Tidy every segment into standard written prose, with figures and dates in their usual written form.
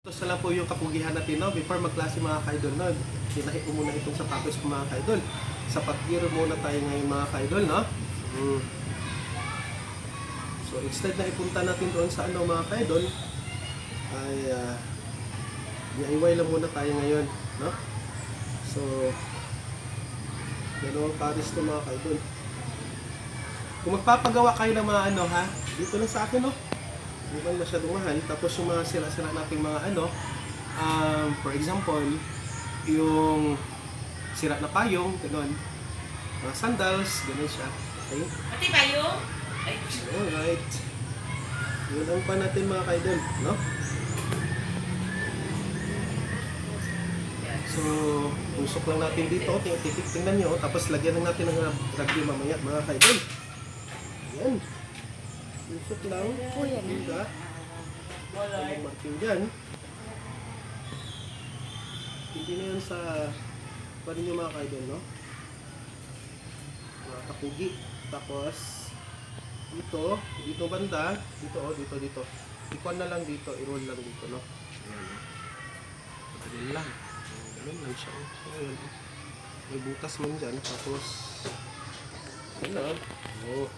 Ito lang po yung kapugihan natin, no? Before magklase mga ka-idol, no? Tinahi ko muna itong sapatos ko mga ka-idol. Sapat gear muna tayo ngayon mga ka-idol, no? So instead na ipunta natin doon sa ano mga ka-idol, ay DIY lang muna tayo ngayon, no? So dalawang pares to mga ka-idol. Kung magpapagawa kayo ng mga ano ha, dito lang sa akin, no? Hindi ba masyadong mahal. Tapos yung mga sila-sila nating mga ano, for example, yung sira na payong, gano'n. Mga sandals, gano'n siya. Okay? Pati payong? Alright. Yun ang pa natin mga ka-idol, no? So, usok lang natin dito. Tingnan nyo. Tapos lagyan lang natin ng rugby mamaya mga ka-idol. Ayan. Usok lang. Diba? Ang marking dyan. Hindi na yan sa pa rin yung mga ka-idol, no? Mga kapugi. Tapos dito banda, dito. Ikuan na lang dito, i-roll lang dito, no? Ayan. Madali lang. Ganun lang siya. So, ayan. May butas man dyan. Tapos, ayan na. Oh.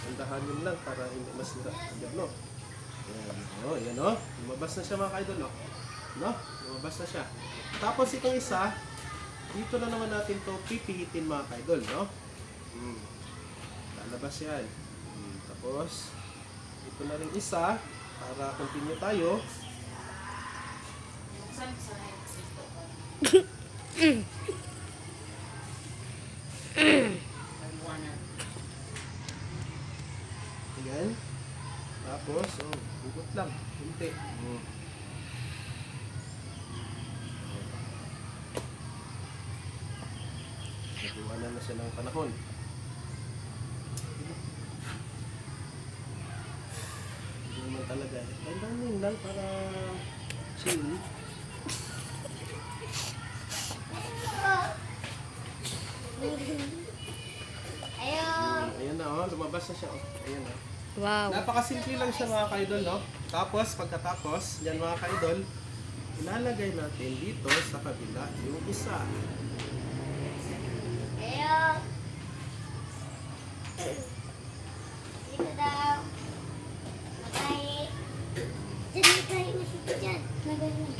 Andahanin lang para hindi masira. Ayan, no? Ayan, oh, ayan, no? Lumabas na siya mga ka-idol, no? No? Lumabas na siya. Tapos itong isa, dito na naman natin to pipihitin mga ka-idol, no? Lalabas yan. Tapos, ito na rin isa para continue tayo. Ayan. Tapos, hugot lang. Kunti. Nagbuwanan na siya ng panahon. Hindi naman talaga. Ay, daming lang para chill. Ayan na, oh. Lumabas na siya, oh. Ayan na. Wow. Napakasimple lang siya mga ka-idol, no? Tapos, pagkatapos, yan mga ka-idol, ilalagay natin dito sa kabila yung isa. Dito daw. Matay. Diyan, matay. Masito dyan. Nagayon.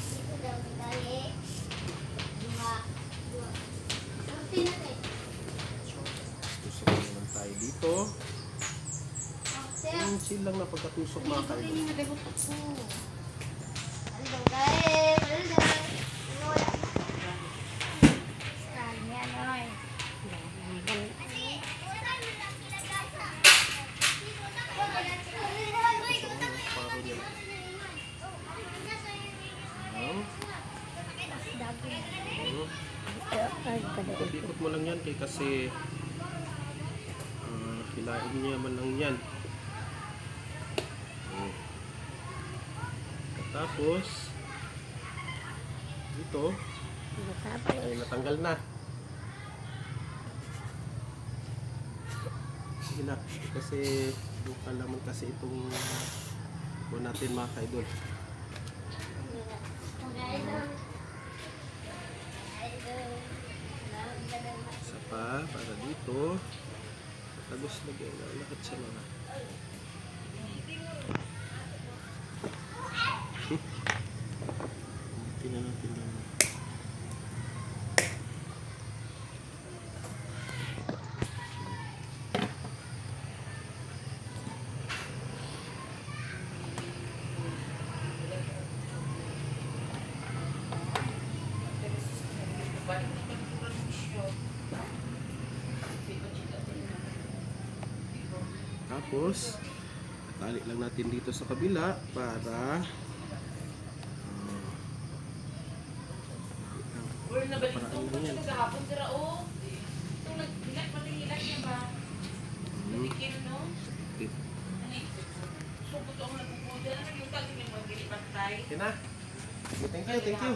Dito daw, matay. Dua. Tusok naman tayo dito. Chill lang na pagkatusok mga ka-idol. Ano guys? Ano daw? Ikot mo lang yan kasi kilain niya man lang yan. Tapos dito ay natanggal na. Sige na kasi bukal naman kasi itong natin mga ka-idol. Isa pa para dito. Tapos lagyan na lahat siya mga. Tingnan natin lang. Tapos, tali lang natin dito sa kabila para paraan lang yan. Okay na. Thank you.